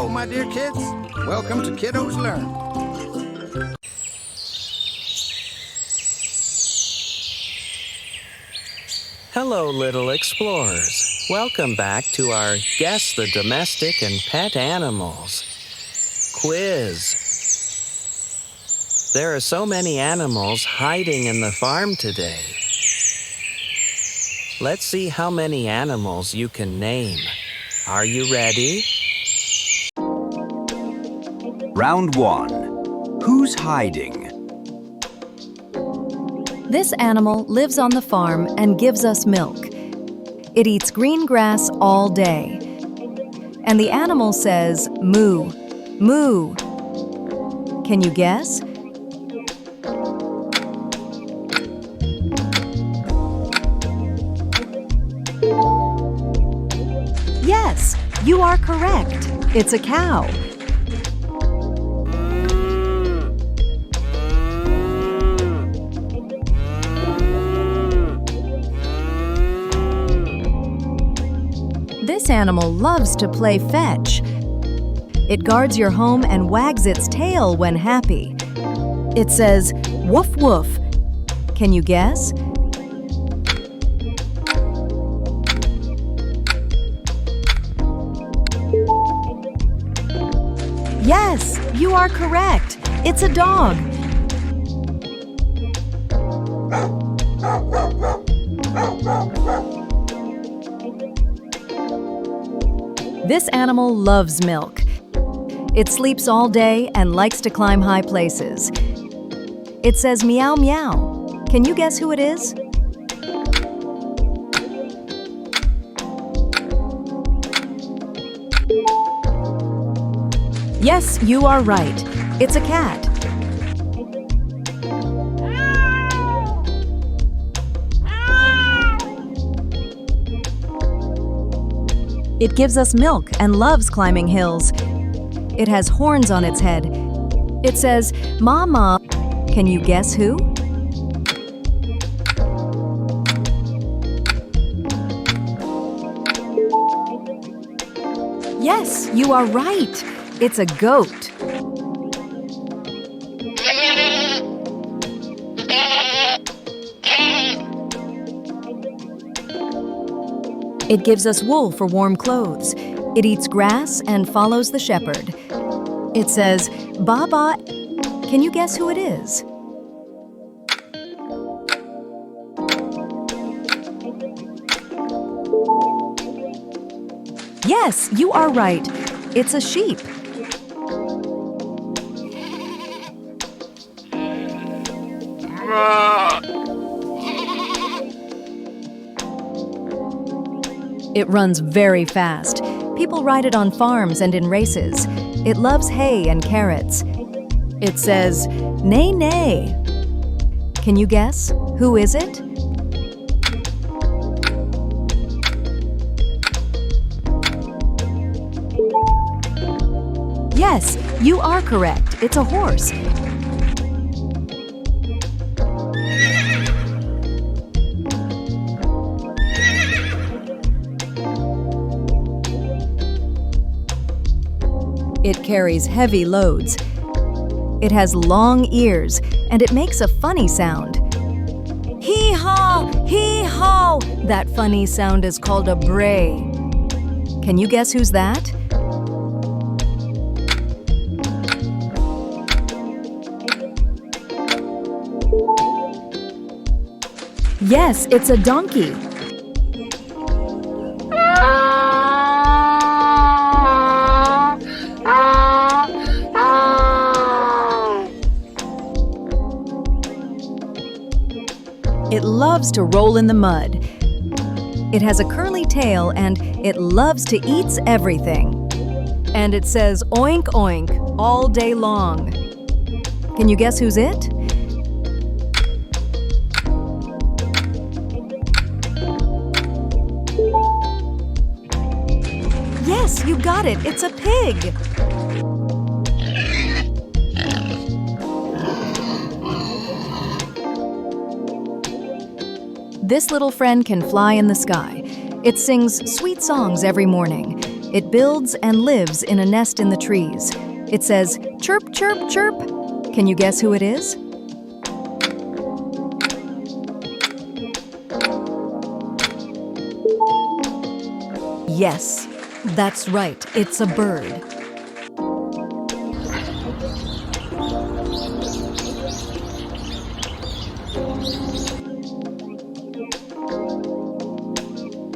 Hello, my dear kids. Welcome to Kiddos Learn. Hello, little explorers. Welcome back to our Guess the Domestic and Pet Animals quiz. There are so many animals hiding in the farm today. Let's see how many animals you can name. Are you ready? Round 1. Who's hiding? This animal lives on the farm and gives us milk. It eats green grass all day. And the animal says, moo, moo. Can you guess? Yes, you are correct. It's a cow. This animal loves to play fetch. It guards your home and wags its tail when happy. It says, woof woof. Can you guess? Yes, you are correct. It's a dog. This animal loves milk. It sleeps all day and likes to climb high places. It says meow meow. Can you guess who it is? Yes, you are right. It's a cat. It gives us milk and loves climbing hills. It has horns on its head. It says, Mama. Can you guess who? Yes, you are right. It's a goat. It gives us wool for warm clothes. It eats grass and follows the shepherd. It says, Baba. Can you guess who it is? Yes, you are right. It's a sheep. It runs very fast. People ride it on farms and in races. It loves hay and carrots. It says, neigh, neigh. Can you guess? Who is it? Yes, you are correct. It's a horse. It carries heavy loads. It has long ears, and it makes a funny sound. Hee-haw! Hee-haw! That funny sound is called a bray. Can you guess who's that? Yes, it's a donkey. It loves to roll in the mud. It has a curly tail and it loves to eat everything. And it says oink oink all day long. Can you guess who's it? Yes, you got it. It's a pig. This little friend can fly in the sky. It sings sweet songs every morning. It builds and lives in a nest in the trees. It says, chirp, chirp, chirp. Can you guess who it is? Yes, that's right. It's a bird.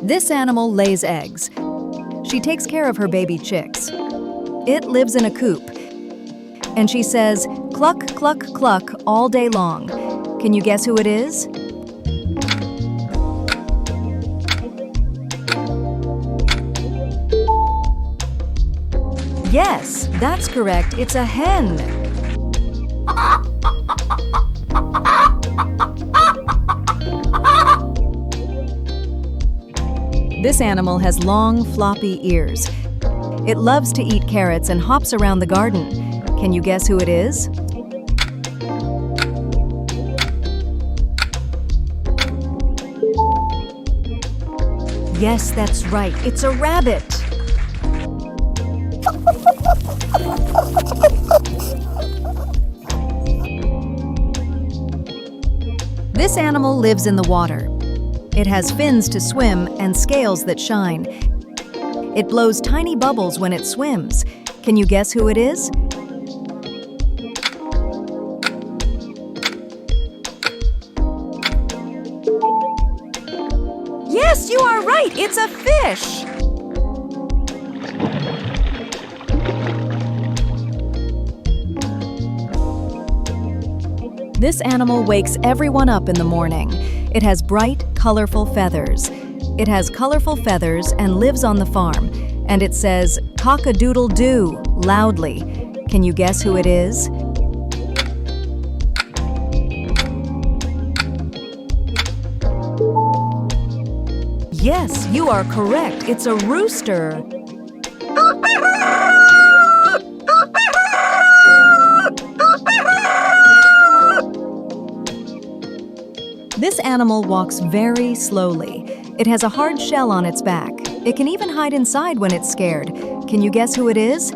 This animal lays eggs. She takes care of her baby chicks. It lives in a coop. And she says, cluck, cluck, cluck all day long. Can you guess who it is? Yes, that's correct. It's a hen. This animal has long, floppy ears. It loves to eat carrots and hops around the garden. Can you guess who it is? Yes, that's right. It's a rabbit. This animal lives in the water. It has fins to swim and scales that shine. It blows tiny bubbles when it swims. Can you guess who it is? Yes, you are right! It's a fish! This animal wakes everyone up in the morning. It has bright, colorful feathers. It has colorful feathers and lives on the farm. And it says, cock-a-doodle-doo, loudly. Can you guess who it is? Yes, you are correct. It's a rooster. This animal walks very slowly. It has a hard shell on its back. It can even hide inside when it's scared. Can you guess who it is?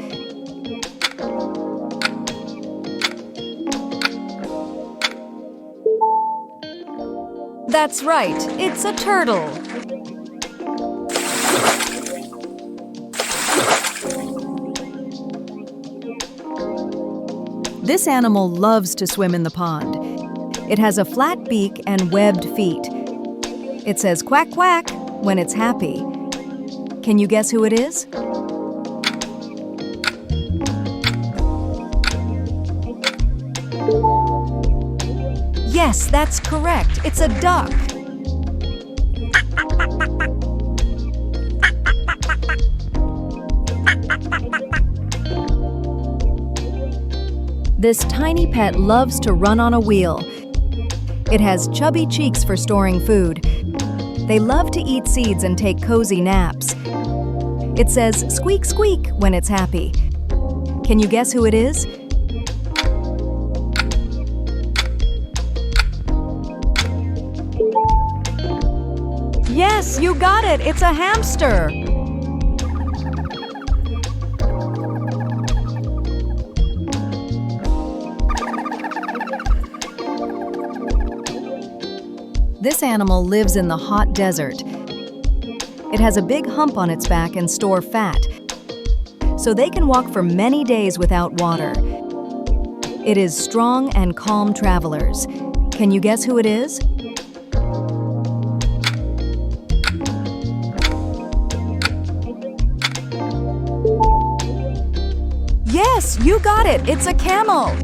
That's right, it's a turtle. This animal loves to swim in the pond. It has a flat beak and webbed feet. It says quack quack when it's happy. Can you guess who it is? Yes, that's correct. It's a duck. This tiny pet loves to run on a wheel. It has chubby cheeks for storing food. They love to eat seeds and take cozy naps. It says squeak squeak when it's happy. Can you guess who it is? Yes, you got it! It's a hamster! This animal lives in the hot desert. It has a big hump on its back and store fat, so they can walk for many days without water. It is strong and calm travelers. Can you guess who it is? Yes, you got it! It's a camel!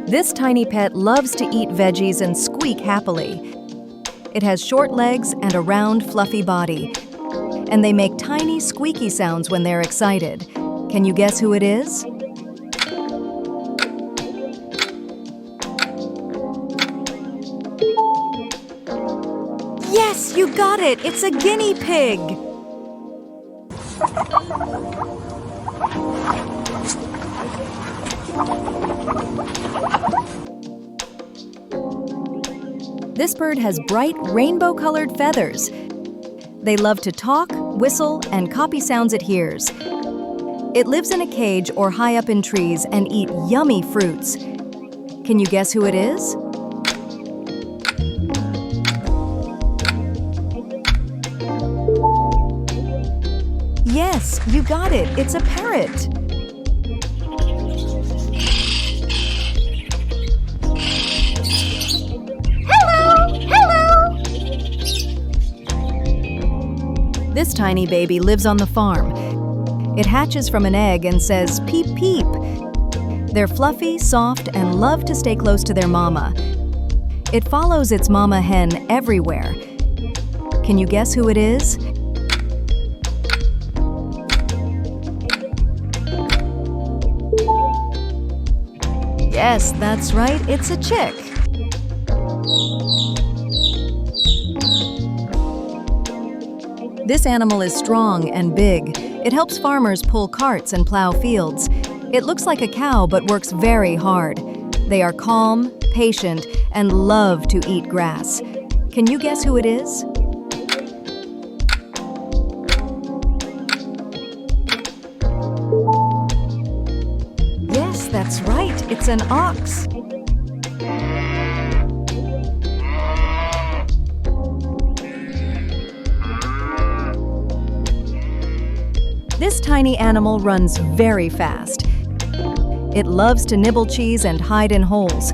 This tiny pet loves to eat veggies and squeak happily. It has short legs and a round, fluffy body. And they make tiny, squeaky sounds when they're excited. Can you guess who it is? Yes, you got it! It's a guinea pig! This bird has bright rainbow-colored feathers. They love to talk, whistle, and copy sounds it hears. It lives in a cage or high up in trees and eat yummy fruits. Can you guess who it is? Yes, you got it. It's a parrot. This tiny baby lives on the farm. It hatches from an egg and says, "Peep, peep." They're fluffy, soft, and love to stay close to their mama. It follows its mama hen everywhere. Can you guess who it is? Yes, that's right, it's a chick. This animal is strong and big. It helps farmers pull carts and plow fields. It looks like a cow but works very hard. They are calm, patient, and love to eat grass. Can you guess who it is? Yes, that's right, it's an ox. This tiny animal runs very fast. It loves to nibble cheese and hide in holes.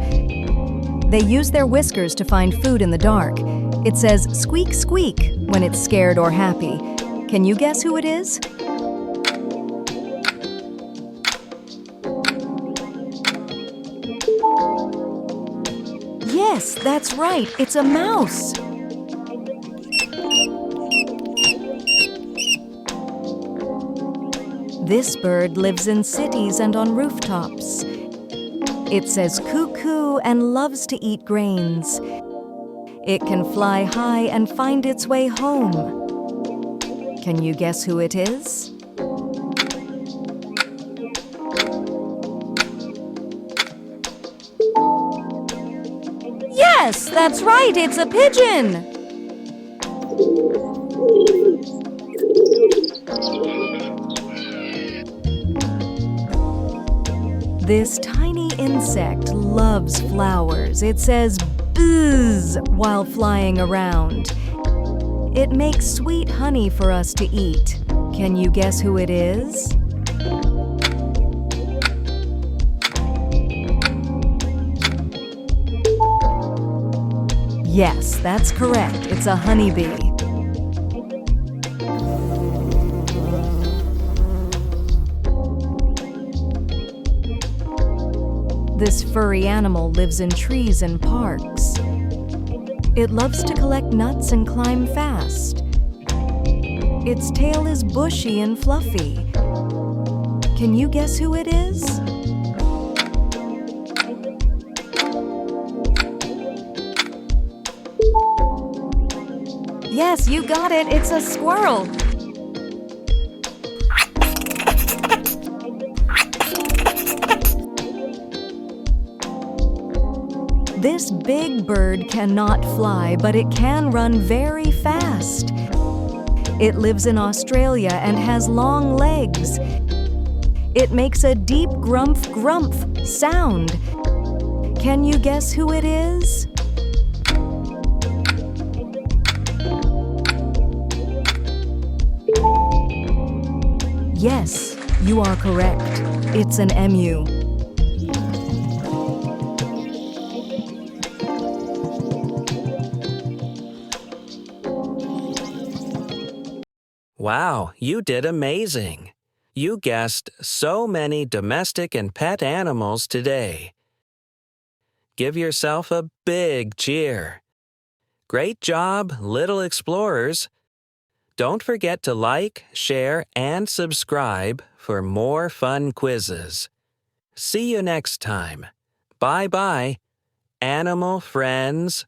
They use their whiskers to find food in the dark. It says squeak, squeak when it's scared or happy. Can you guess who it is? Yes, that's right, it's a mouse. This bird lives in cities and on rooftops. It says cuckoo and loves to eat grains. It can fly high and find its way home. Can you guess who it is? Yes, that's right, it's a pigeon! This tiny insect loves flowers. It says buzz while flying around. It makes sweet honey for us to eat. Can you guess who it is? Yes, that's correct. It's a honeybee. This furry animal lives in trees and parks. It loves to collect nuts and climb fast. Its tail is bushy and fluffy. Can you guess who it is? Yes, you got it. It's a squirrel. This big bird cannot fly, but it can run very fast. It lives in Australia and has long legs. It makes a deep grumph grumph sound. Can you guess who it is? Yes, you are correct. It's an emu. Wow, you did amazing. You guessed so many domestic and pet animals today. Give yourself a big cheer. Great job, little explorers. Don't forget to like, share, and subscribe for more fun quizzes. See you next time. Bye-bye, animal friends.